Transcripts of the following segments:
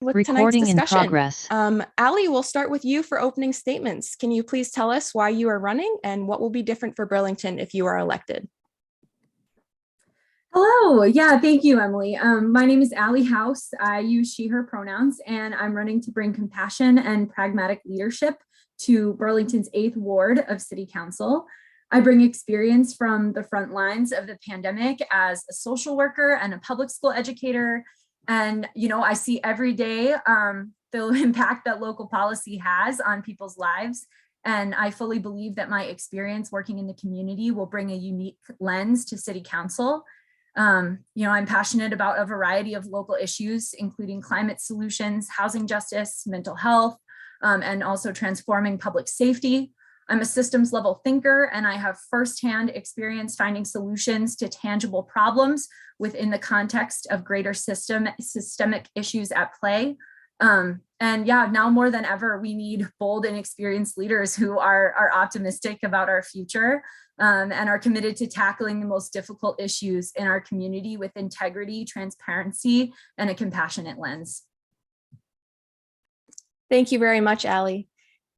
with tonight's Recording in discussion. progress. Allie, we'll start with you for opening statements. Can you please tell us why you are running and what will be different for Burlington if you are elected? Hello. Yeah, thank you, Emily. My name is Allie House. I use she, her pronouns, and I'm running to bring compassion and pragmatic leadership to Burlington's 8th Ward of City Council. I bring experience from the front lines of the pandemic as a social worker and a public school educator. And, I see every day the impact that local policy has on people's lives. And I fully believe that my experience working in the community will bring a unique lens to City Council. I'm passionate about a variety of local issues, including climate solutions, housing justice, mental health, and also transforming public safety. I'm a systems level thinker, and I have firsthand experience finding solutions to tangible problems within the context of greater systemic issues at play. Now more than ever, we need bold and experienced leaders who are optimistic about our future and are committed to tackling the most difficult issues in our community with integrity, transparency, and a compassionate lens. Thank you very much, Allie.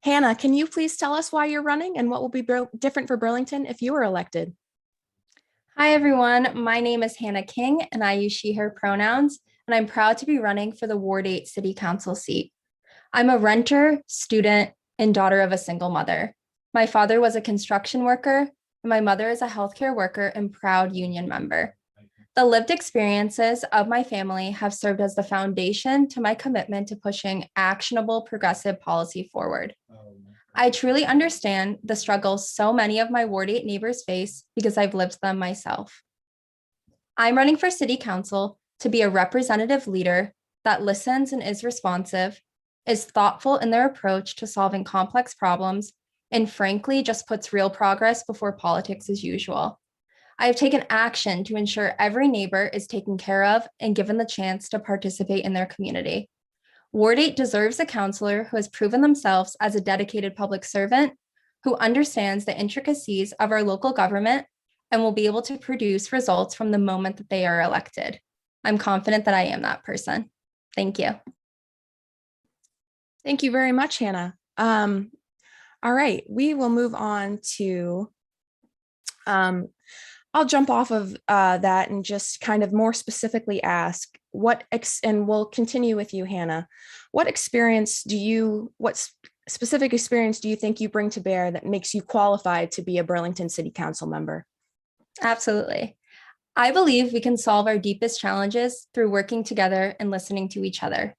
Hannah, can you please tell us why you're running and what will be different for Burlington if you were elected? Hi, everyone. My name is Hannah King, and I use she, her pronouns, and I'm proud to be running for the Ward 8 City Council seat. I'm a renter, student, and daughter of a single mother. My father was a construction worker, and my mother is a healthcare worker and proud union member. The lived experiences of my family have served as the foundation to my commitment to pushing actionable progressive policy forward. I truly understand the struggles so many of my Ward 8 neighbors face because I've lived them myself. I'm running for City Council to be a representative leader that listens and is responsive, is thoughtful in their approach to solving complex problems, and frankly, just puts real progress before politics as usual. I have taken action to ensure every neighbor is taken care of and given the chance to participate in their community. Ward 8 deserves a counselor who has proven themselves as a dedicated public servant, who understands the intricacies of our local government and will be able to produce results from the moment that they are elected. I'm confident that I am that person. Thank you. Thank you very much, Hannah. All right, we will move on to I'll jump off of that and just kind of more specifically ask and we'll continue with you, Hannah. What specific experience do you think you bring to bear that makes you qualified to be a Burlington City Council member? Absolutely. I believe we can solve our deepest challenges through working together and listening to each other.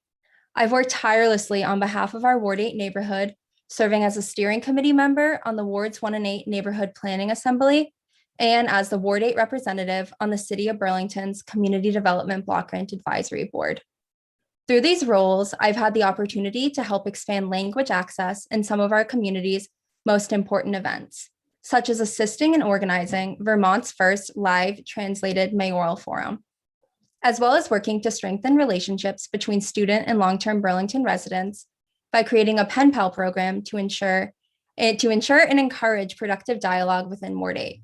I've worked tirelessly on behalf of our Ward 8 neighborhood, serving as a steering committee member on the Wards 1 and 8 Neighborhood Planning Assembly, and as the Ward 8 representative on the City of Burlington's Community Development Block Grant Advisory Board. Through these roles, I've had the opportunity to help expand language access in some of our community's most important events, such as assisting and organizing Vermont's first live translated mayoral forum, as well as working to strengthen relationships between student and long-term Burlington residents by creating a pen pal program to ensure and encourage productive dialogue within Ward 8.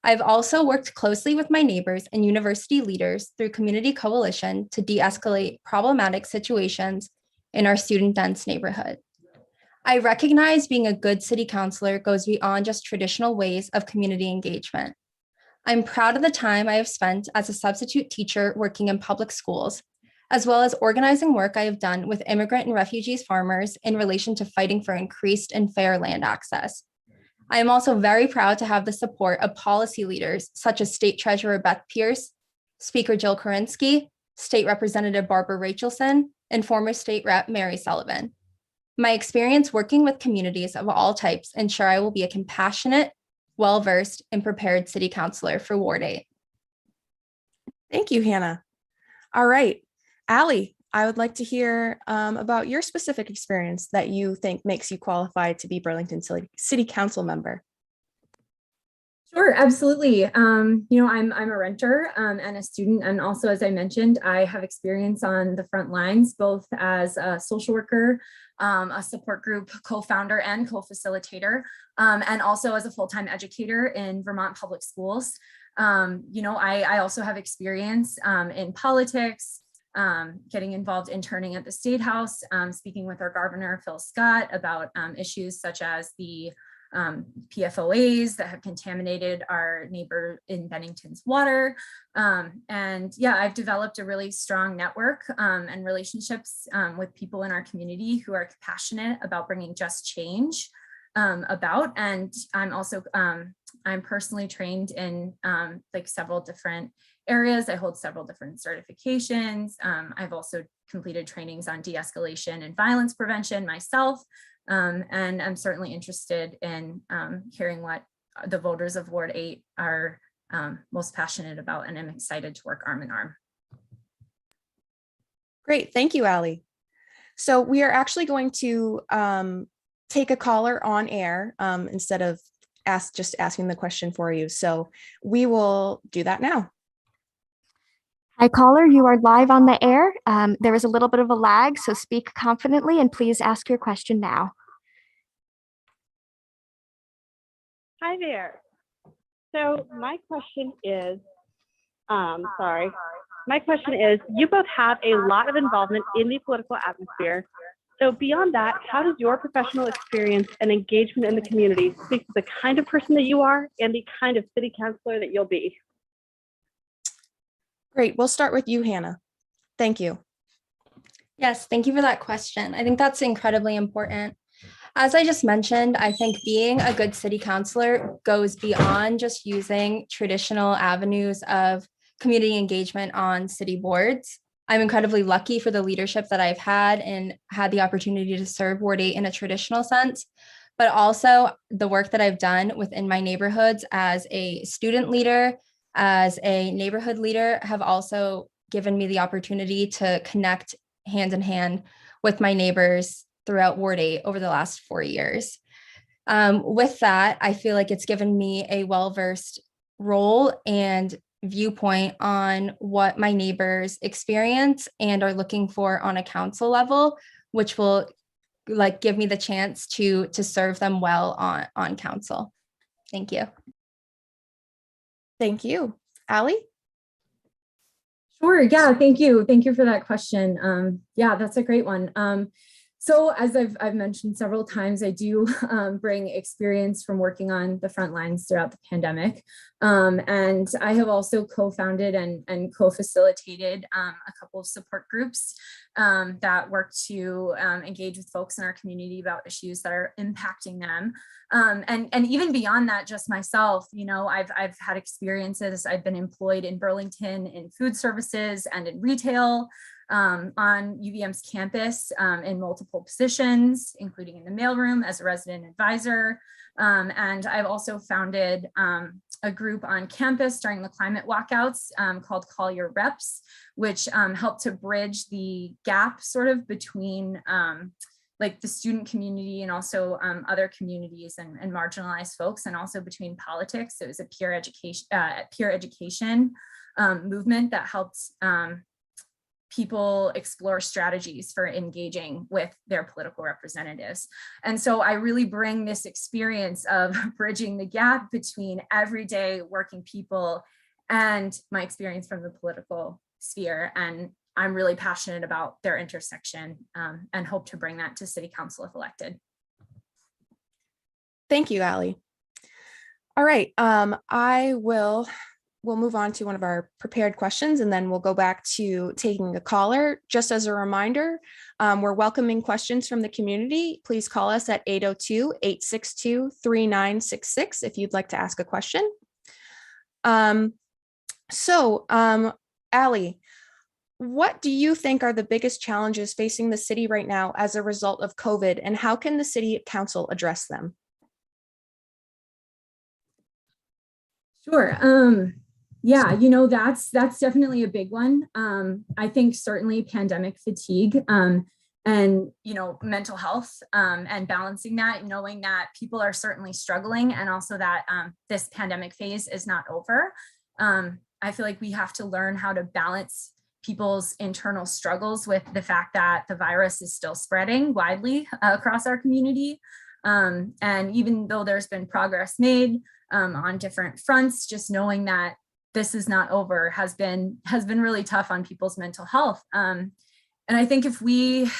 I've also worked closely with my neighbors and university leaders through Community Coalition to de-escalate problematic situations in our student-dense neighborhood. I recognize being a good city councilor goes beyond just traditional ways of community engagement. I'm proud of the time I have spent as a substitute teacher working in public schools, as well as organizing work I have done with immigrant and refugees farmers in relation to fighting for increased and fair land access. I am also very proud to have the support of policy leaders such as State Treasurer Beth Pierce, Speaker Jill Korinsky, State Representative Barbara Rachelson, and former State Rep Mary Sullivan. My experience working with communities of all types ensure I will be a compassionate, well-versed, and prepared city councilor for Ward 8. Thank you, Hannah. All right, Allie, I would like to hear about your specific experience that you think makes you qualified to be Burlington City Council member. Sure, absolutely. I'm a renter and a student, and also, as I mentioned, I have experience on the front lines, both as a social worker, a support group co-founder and co-facilitator, and also as a full-time educator in Vermont public schools. I also have experience in politics, getting involved interning at the State House, speaking with our governor, Phil Scott, about issues such as the PFOAs that have contaminated our neighbor in Bennington's water. And yeah, I've developed a really strong network and relationships with people in our community who are passionate about bringing just change about. And I'm also, I'm personally trained in like several different areas. I hold several different certifications. I've also completed trainings on de-escalation and violence prevention myself. And I'm certainly interested in hearing what the voters of Ward 8 are most passionate about, and I'm excited to work arm in arm. Great, thank you, Allie. So we are actually going to take a caller on air instead of just asking the question for you. So we will do that now. Hi, caller, you are live on the air. There is a little bit of a lag, so speak confidently and please ask your question now. Hi there. So my question is, you both have a lot of involvement in the political atmosphere. So beyond that, how does your professional experience and engagement in the community speak to the kind of person that you are and the kind of city councilor that you'll be? Great, we'll start with you, Hannah. Thank you. Yes, thank you for that question. I think that's incredibly important. As I just mentioned, I think being a good city councilor goes beyond just using traditional avenues of community engagement on city boards. I'm incredibly lucky for the leadership that I've had and had the opportunity to serve Ward 8 in a traditional sense, but also the work that I've done within my neighborhoods as a student leader, as a neighborhood leader, have also given me the opportunity to connect hand in hand with my neighbors throughout Ward 8 over the last 4 years. With that, I feel like it's given me a well-versed role and viewpoint on what my neighbors experience and are looking for on a council level, which will like give me the chance to serve them well on council. Thank you. Thank you. Allie? Sure, yeah, thank you. Thank you for that question. Yeah, that's a great one. So as I've mentioned several times, I do bring experience from working on the front lines throughout the pandemic. And I have also co-founded and co-facilitated a couple of support groups that work to engage with folks in our community about issues that are impacting them. And even beyond that, just myself, you know, I've had experiences. I've been employed in Burlington in food services and in retail. On UVM's campus in multiple positions, including in the mailroom as a resident advisor. And I've also founded a group on campus during the climate walkouts called Call Your Reps, which helped to bridge the gap sort of between like the student community and also other communities and marginalized folks, and also between politics. It was a peer education movement that helped people explore strategies for engaging with their political representatives. And so I really bring this experience of bridging the gap between everyday working people and my experience from the political sphere. And I'm really passionate about their intersection and hope to bring that to City Council if elected. Thank you, Allie. All right, we'll move on to one of our prepared questions, and then we'll go back to taking a caller. Just as a reminder, we're welcoming questions from the community. Please call us at 802-862-3966 if you'd like to ask a question. Allie, what do you think are the biggest challenges facing the city right now as a result of COVID, and how can the city council address them? Sure. Yeah, you know, that's definitely a big one. I think certainly pandemic fatigue and, you know, mental health and balancing that, knowing that people are certainly struggling, and also that this pandemic phase is not over. I feel like we have to learn how to balance people's internal struggles with the fact that the virus is still spreading widely across our community. And even though there's been progress made on different fronts, just knowing that this is not over has been really tough on people's mental health. And I think if we've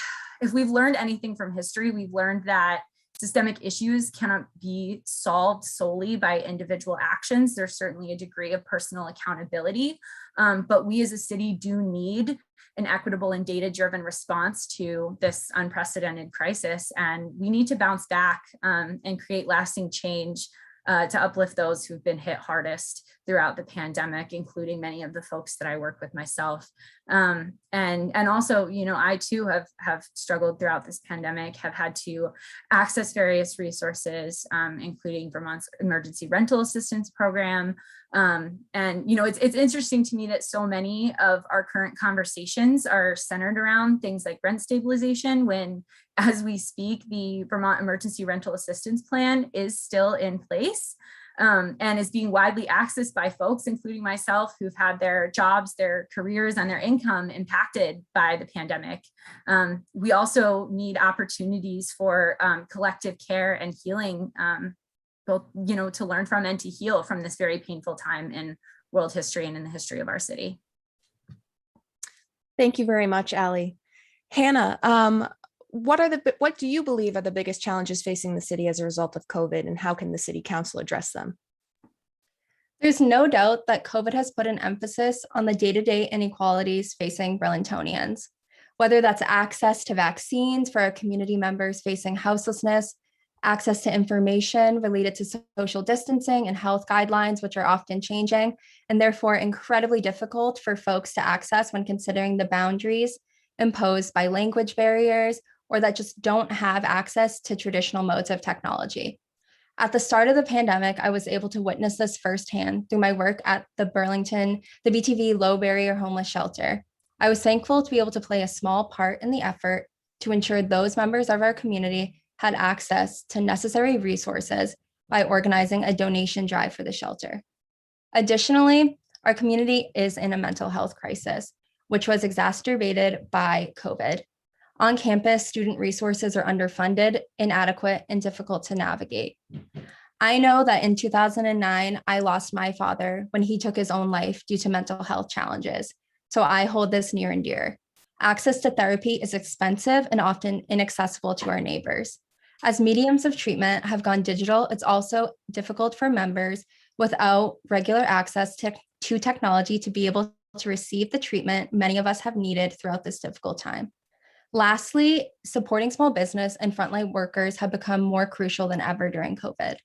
learned anything from history, we've learned that systemic issues cannot be solved solely by individual actions. There's certainly a degree of personal accountability, but we as a city do need an equitable and data-driven response to this unprecedented crisis. And we need to bounce back and create lasting change to uplift those who've been hit hardest throughout the pandemic, including many of the folks that I work with myself. And also, I too have struggled throughout this pandemic, have had to access various resources, including Vermont's emergency rental assistance program. And it's interesting to me that so many of our current conversations are centered around things like rent stabilization, when as we speak, the Vermont Emergency Rental Assistance Plan is still in place. And is being widely accessed by folks, including myself, who've had their jobs, their careers, and their income impacted by the pandemic. We also need opportunities for collective care and healing, both, to learn from and to heal from this very painful time in world history and in the history of our city. Thank you very much, Allie. Hannah, what do you believe are the biggest challenges facing the city as a result of COVID, and how can the city council address them? There's no doubt that COVID has put an emphasis on the day-to-day inequalities facing Burlingtonians, whether that's access to vaccines for our community members facing houselessness, access to information related to social distancing and health guidelines, which are often changing, and therefore incredibly difficult for folks to access when considering the boundaries imposed by language barriers or that just don't have access to traditional modes of technology. At the start of the pandemic, I was able to witness this firsthand through my work at the BTV Low Barrier Homeless Shelter. I was thankful to be able to play a small part in the effort to ensure those members of our community had access to necessary resources by organizing a donation drive for the shelter. Additionally, our community is in a mental health crisis, which was exacerbated by COVID. On campus, student resources are underfunded, inadequate, and difficult to navigate. I know that in 2009, I lost my father when he took his own life due to mental health challenges, so I hold this near and dear. Access to therapy is expensive and often inaccessible to our neighbors. As mediums of treatment have gone digital, it's also difficult for members without regular access to technology to be able to receive the treatment many of us have needed throughout this difficult time. Lastly, supporting small business and frontline workers have become more crucial than ever during COVID.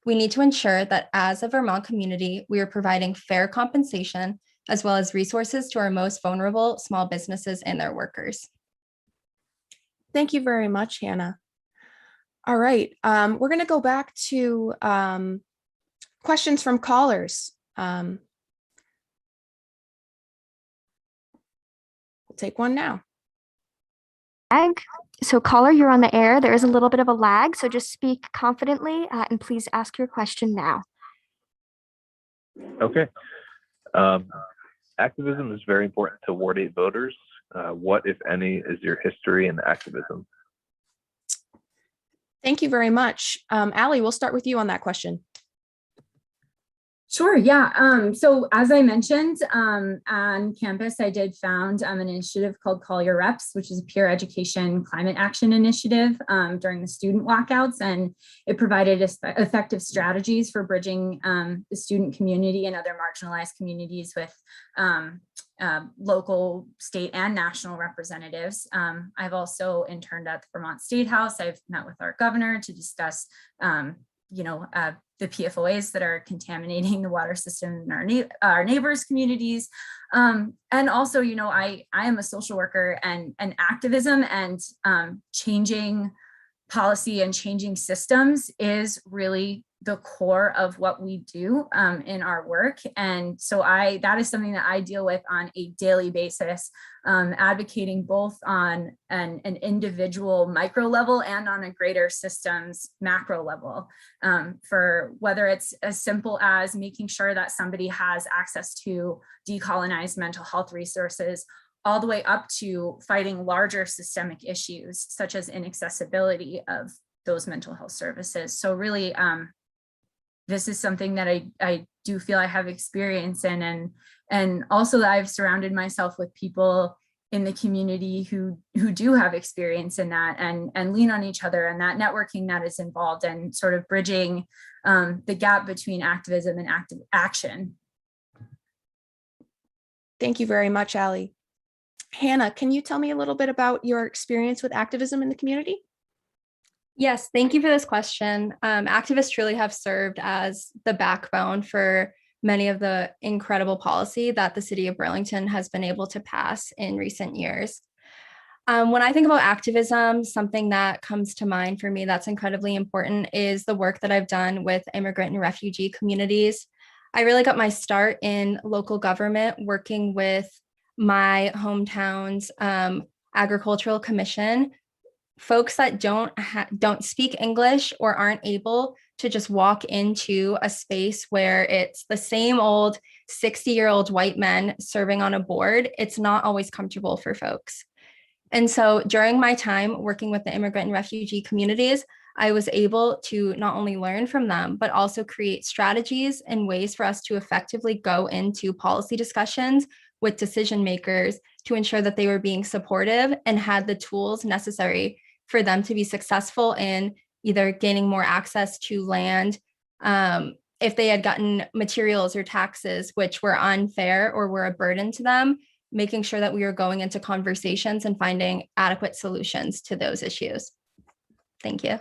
We need to ensure that as a Vermont community, we are providing fair compensation as well as resources to our most vulnerable small businesses and their workers. Thank you very much, Hannah. All right, we're going to go back to questions from callers. We'll take one now. So caller, you're on the air. There is a little bit of a lag, so just speak confidently and please ask your question now. Okay. Activism is very important to Ward 8 voters. What, if any, is your history in activism? Thank you very much. Allie, we'll start with you on that question. Sure, yeah. So as I mentioned, on campus, I did found an initiative called Call Your Reps, which is a peer education climate action initiative during the student walkouts. And it provided effective strategies for bridging the student community and other marginalized communities with local, state, and national representatives. I've also interned at the Vermont State House. I've met with our governor to discuss the PFOAs that are contaminating the water system in our neighbors' communities. And also, I am a social worker, and activism and changing policy and changing systems is really the core of what we do in our work. And so that is something that I deal with on a daily basis, advocating both on an individual micro level and on a greater systems macro level, for whether it's as simple as making sure that somebody has access to decolonized mental health resources, all the way up to fighting larger systemic issues such as inaccessibility of those mental health services. So really, this is something that I do feel I have experience in, and also that I've surrounded myself with people in the community who do have experience in that, and lean on each other, and that networking that is involved, and sort of bridging the gap between activism and active action. Thank you very much, Allie. Hannah, can you tell me a little bit about your experience with activism in the community? Yes, thank you for this question. Activists truly have served as the backbone for many of the incredible policy that the city of Burlington has been able to pass in recent years. When I think about activism, something that comes to mind for me that's incredibly important is the work that I've done with immigrant and refugee communities. I really got my start in local government working with my hometown's agricultural commission, folks that don't speak English or aren't able to just walk into a space where it's the same old 60-year-old white men serving on a board. It's not always comfortable for folks. And so during my time working with the immigrant and refugee communities, I was able to not only learn from them, but also create strategies and ways for us to effectively go into policy discussions with decision makers to ensure that they were being supportive and had the tools necessary for them to be successful in either gaining more access to land, if they had gotten materials or taxes which were unfair or were a burden to them, making sure that we were going into conversations and finding adequate solutions to those issues. Thank you.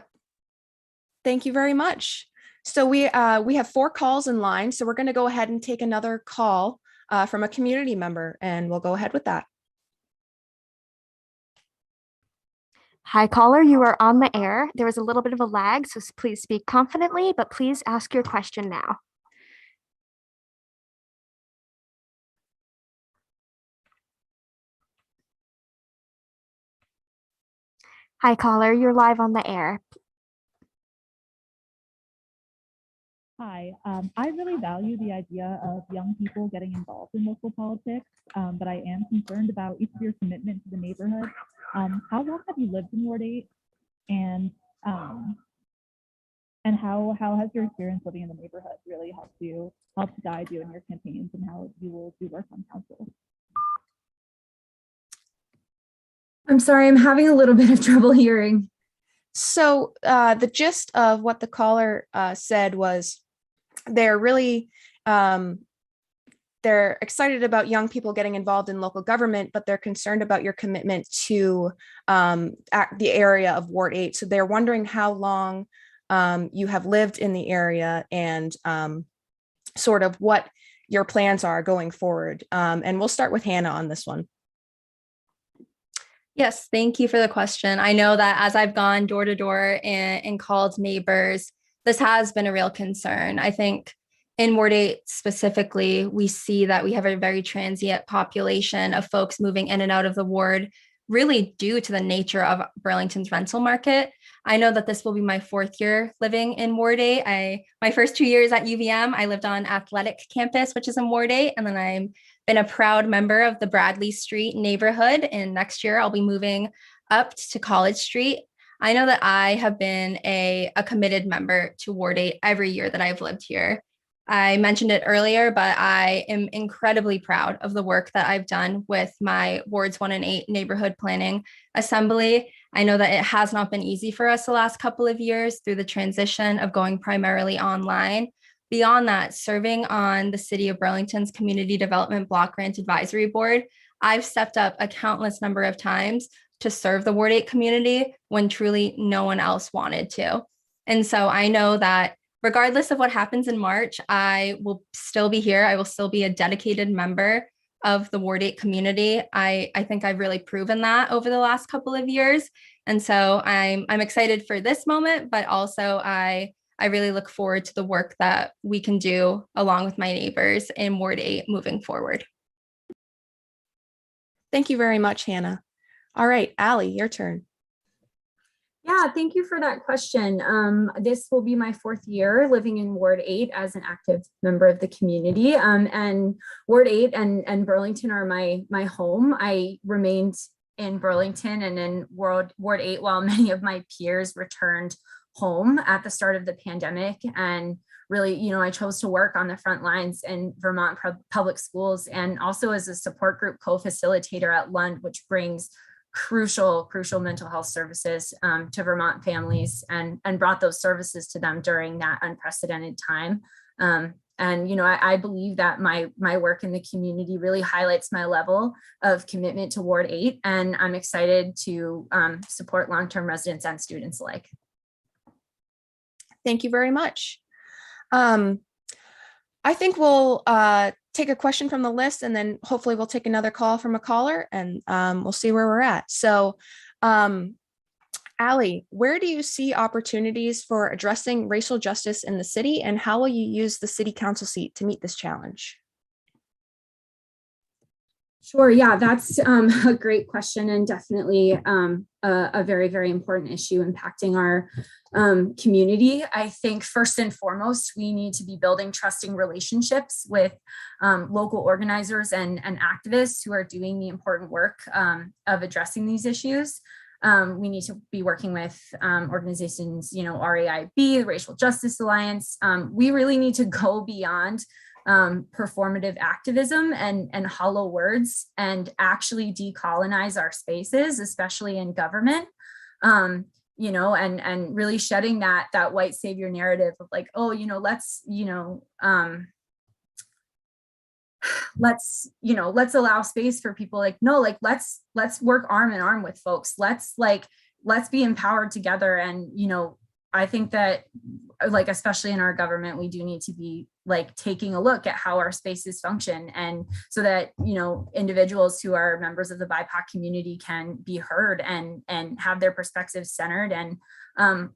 Thank you very much. So we have 4 calls in line, so we're going to go ahead and take another call from a community member, and we'll go ahead with that. Hi, caller, you are on the air. There was a little bit of a lag, so please speak confidently, but please ask your question now. Hi, caller, you're live on the air. Hi, I really value the idea of young people getting involved in local politics, but I am concerned about each of your commitment to the neighborhood. How long have you lived in Ward 8, and how has your experience living in the neighborhood really helped guide you in your campaigns and how you will do work on council? I'm sorry, I'm having a little bit of trouble hearing. So the gist of what the caller said was they're really they're excited about young people getting involved in local government, but they're concerned about your commitment to the area of Ward 8. So they're wondering how long you have lived in the area and sort of what your plans are going forward. And we'll start with Hannah on this one. Yes, thank you for the question. I know that as I've gone door to door and called neighbors, this has been a real concern. I think in Ward 8 specifically, we see that we have a very transient population of folks moving in and out of the ward, really due to the nature of Burlington's rental market. I know that this will be my 4th year living in Ward 8. My first 2 years at UVM, I lived on Athletic Campus, which is in Ward 8, and then I've been a proud member of the Bradley Street neighborhood, and next year I'll be moving up to College Street. I know that I have been a committed member to Ward 8 every year that I've lived here. I mentioned it earlier, but I am incredibly proud of the work that I've done with my Wards 1 and 8 neighborhood planning assembly. I know that it has not been easy for us the last couple of years through the transition of going primarily online. Beyond that, serving on the City of Burlington's Community Development Block Grant Advisory Board, I've stepped up a countless number of times to serve the Ward 8 community when truly no one else wanted to. And so I know that regardless of what happens in March, I will still be here. I will still be a dedicated member of the Ward 8 community. I think I've really proven that over the last couple of years. And so I'm excited for this moment, but also I really look forward to the work that we can do along with my neighbors in Ward 8 moving forward. Thank you very much, Hannah. All right, Allie, your turn. Yeah, thank you for that question. This will be my 4th year living in Ward 8 as an active member of the community. And Ward 8 and Burlington are my home. I remained in Burlington and in Ward 8 while many of my peers returned home at the start of the pandemic and really, I chose to work on the front lines in Vermont public schools, and also as a support group co-facilitator at Lund, which brings crucial mental health services to Vermont families, and brought those services to them during that unprecedented time. And I believe that my work in the community really highlights my level of commitment to Ward 8, and I'm excited to support long-term residents and students alike. Thank you very much. I think we'll take a question from the list, and then hopefully we'll take another call from a caller, and we'll see where we're at. So, Allie, where do you see opportunities for addressing racial justice in the city, and how will you use the city council seat to meet this challenge? Sure. Yeah, that's a great question, and definitely a very, very important issue impacting our community. I think first and foremost, we need to be building trusting relationships with local organizers and activists who are doing the important work of addressing these issues. We need to be working with organizations, RAIB, the Racial Justice Alliance. We really need to go beyond performative activism and hollow words, and actually decolonize our spaces, especially in government. And really shedding that white savior narrative of like, oh, let's allow space for people. Like, no, like let's work arm in arm with folks. Let's be empowered together. And I think that, like, especially in our government, we do need to be like taking a look at how our spaces function, and so that individuals who are members of the BIPOC community can be heard and have their perspectives centered. And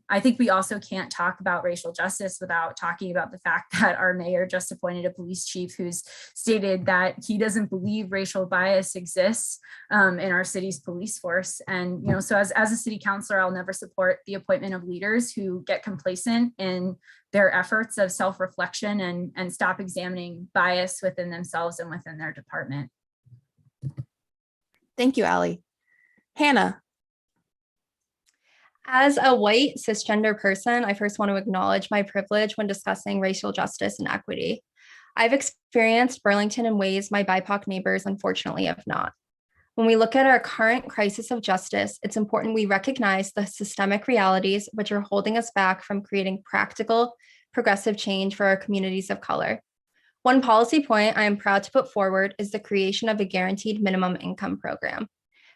I think we also can't talk about racial justice without talking about the fact that our mayor just appointed a police chief who's stated that he doesn't believe racial bias exists in our city's police force. And so as a city councilor, I'll never support the appointment of leaders who get complacent in their efforts of self-reflection and stop examining bias within themselves and within their department. Thank you, Allie. Hannah. As a white cisgender person, I first want to acknowledge my privilege when discussing racial justice and equity. I've experienced Burlington in ways my BIPOC neighbors unfortunately have not. When we look at our current crisis of justice, it's important we recognize the systemic realities which are holding us back from creating practical, progressive change for our communities of color. One policy point I am proud to put forward is the creation of a guaranteed minimum income program.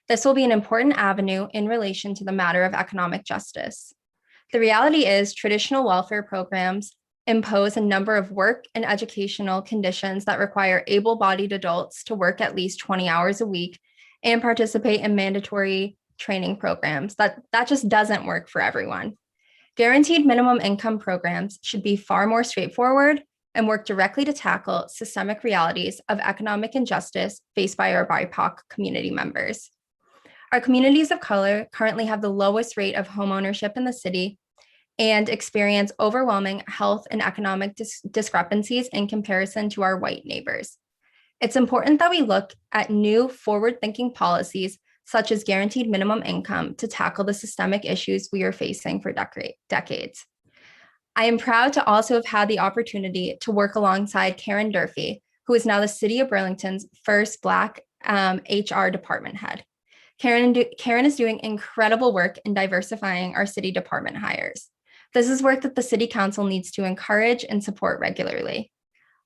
This will be an important avenue in relation to the matter of economic justice. The reality is, traditional welfare programs impose a number of work and educational conditions that require able-bodied adults to work at least 20 hours a week and participate in mandatory training programs. That just doesn't work for everyone. Guaranteed minimum income programs should be far more straightforward and work directly to tackle systemic realities of economic injustice faced by our BIPOC community members. Our communities of color currently have the lowest rate of homeownership in the city and experience overwhelming health and economic discrepancies in comparison to our white neighbors. It's important that we look at new forward-thinking policies such as guaranteed minimum income to tackle the systemic issues we are facing for decades. I am proud to also have had the opportunity to work alongside Karen Durfee, who is now the City of Burlington's first Black HR department head. Karen is doing incredible work in diversifying our city department hires. This is work that the City Council needs to encourage and support regularly.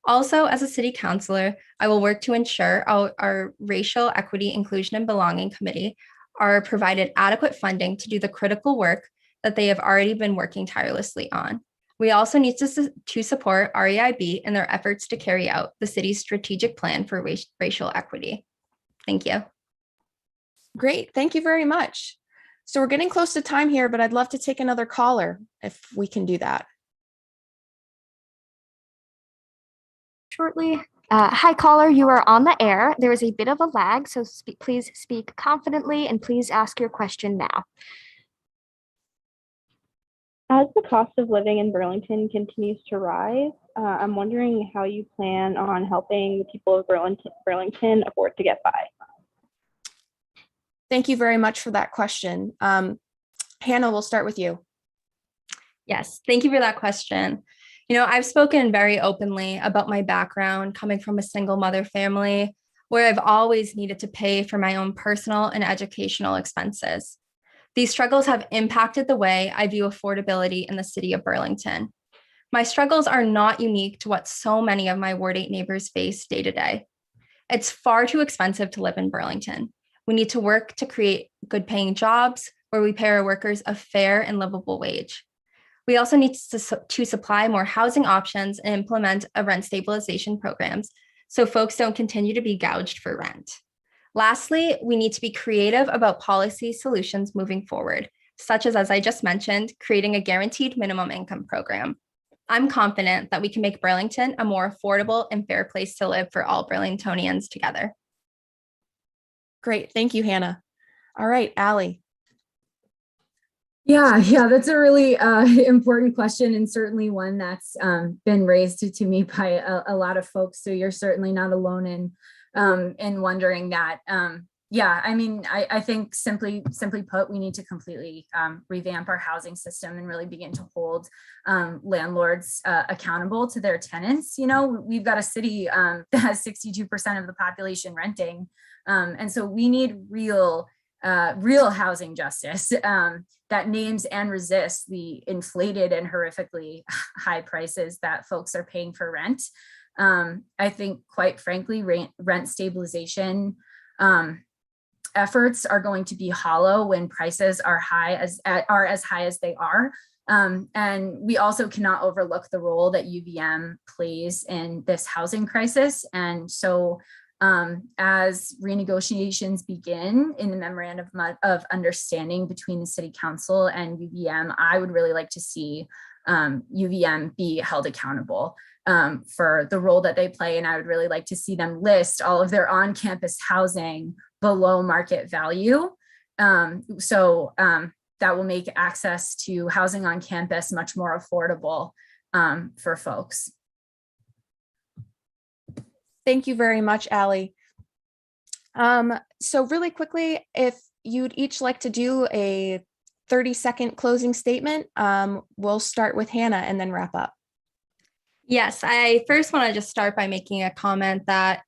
Also, as a city councilor, I will work to ensure our Racial Equity, Inclusion, and Belonging Committee are provided adequate funding to do the critical work that they have already been working tirelessly on. We also need to support REIB in their efforts to carry out the city's strategic plan for racial equity. Thank you. Great, thank you very much. So we're getting close to time here, but I'd love to take another caller if we can do that. Shortly. Hi, caller, you are on the air. There is a bit of a lag, so please speak confidently and please ask your question now. As the cost of living in Burlington continues to rise, I'm wondering how you plan on helping the people of Burlington afford to get by. Thank you very much for that question. Hannah, we'll start with you. Yes, thank you for that question. I've spoken very openly about my background coming from a single mother family where I've always needed to pay for my own personal and educational expenses. These struggles have impacted the way I view affordability in the city of Burlington. My struggles are not unique to what so many of my Ward 8 neighbors face day to day. It's far too expensive to live in Burlington. We need to work to create good paying jobs where we pay our workers a fair and livable wage. We also need to supply more housing options and implement a rent stabilization programs so folks don't continue to be gouged for rent. Lastly, we need to be creative about policy solutions moving forward, such as I just mentioned, creating a guaranteed minimum income program. I'm confident that we can make Burlington a more affordable and fair place to live for all Burlingtonians together. Great. Thank you, Hannah. All right, Allie. Yeah, that's a really important question, and certainly one that's been raised to me by a lot of folks. So you're certainly not alone in wondering that. Yeah, I mean, I think simply put, we need to completely revamp our housing system and really begin to hold landlords accountable to their tenants. We've got a city that has 62% of the population renting, and so we need real housing justice that names and resists the inflated and horrifically high prices that folks are paying for rent. I think, quite frankly, rent stabilization efforts are going to be hollow when prices are as high as they are. And we also cannot overlook the role that UVM plays in this housing crisis. And so as renegotiations begin in the memorandum of understanding between the City Council and UVM, I would really like to see UVM be held accountable for the role that they play. And I would really like to see them list all of their on-campus housing below market value. So that will make access to housing on campus much more affordable for folks. Thank you very much, Allie. So really quickly, if you'd each like to do a 30-second closing statement, we'll start with Hannah and then wrap up. Yes, I first want to just start by making a comment that,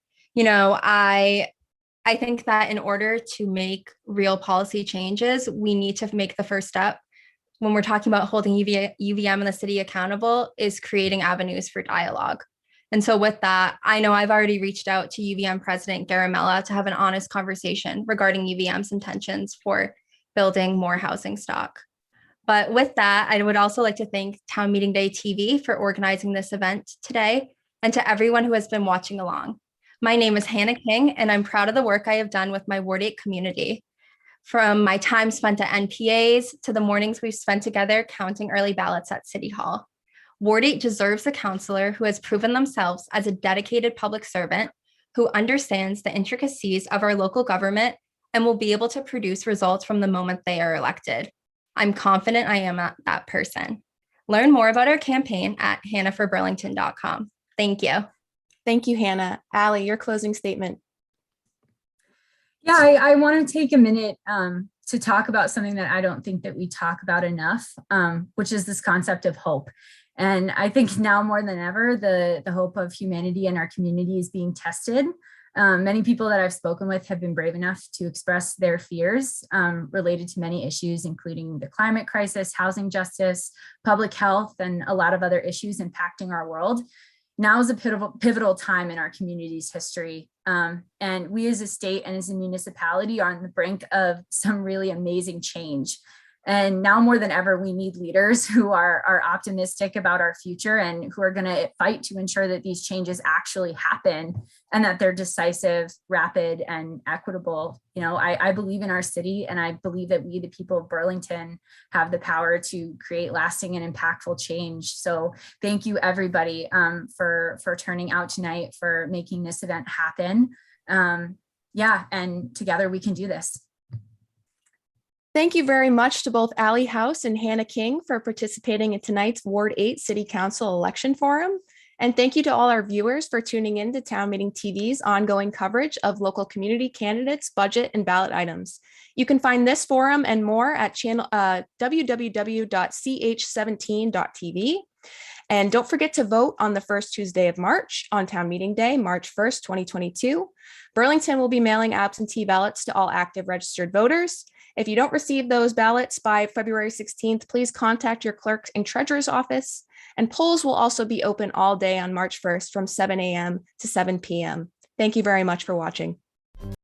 I think that in order to make real policy changes, we need to make the first step when we're talking about holding UVM and the city accountable is creating avenues for dialogue. And so with that, I know I've already reached out to UVM President Garamella to have an honest conversation regarding UVM's intentions for building more housing stock. But with that, I would also like to thank Town Meeting Day TV for organizing this event today and to everyone who has been watching along. My name is Hannah King, and I'm proud of the work I have done with my Ward 8 community. From my time spent at NPAs to the mornings we've spent together counting early ballots at City Hall. Ward 8 deserves a counselor who has proven themselves as a dedicated public servant who understands the intricacies of our local government and will be able to produce results from the moment they are elected. I'm confident I am that person. Learn more about our campaign at hannahforburlington.com. Thank you. Thank you, Hannah. Allie, your closing statement. Yeah, I want to take a minute to talk about something that I don't think that we talk about enough, which is this concept of hope. And I think now more than ever, the hope of humanity in our community is being tested. Many people that I've spoken with have been brave enough to express their fears related to many issues, including the climate crisis, housing justice, public health, and a lot of other issues impacting our world. Now is a pivotal time in our community's history. And we as a state and as a municipality are on the brink of some really amazing change. And now more than ever, we need leaders who are optimistic about our future and who are going to fight to ensure that these changes actually happen and that they're decisive, rapid, and equitable. I believe in our city, and I believe that we, the people of Burlington, have the power to create lasting and impactful change. So thank you, everybody, for turning out tonight, for making this event happen. And together we can do this. Thank you very much to both Allie House and Hannah King for participating in tonight's Ward 8 City Council Election Forum. And thank you to all our viewers for tuning in to Town Meeting TV's ongoing coverage of local community candidates, budget, and ballot items. You can find this forum and more at channel www.ch17.tv. And don't forget to vote on the first Tuesday of March on town meeting day, March 1st, 2022. Burlington will be mailing absentee ballots to all active registered voters. If you don't receive those ballots by February 16th, please contact your clerk and treasurer's office. And polls will also be open all day on March 1st from 7 a.m. to 7 p.m. Thank you very much for watching.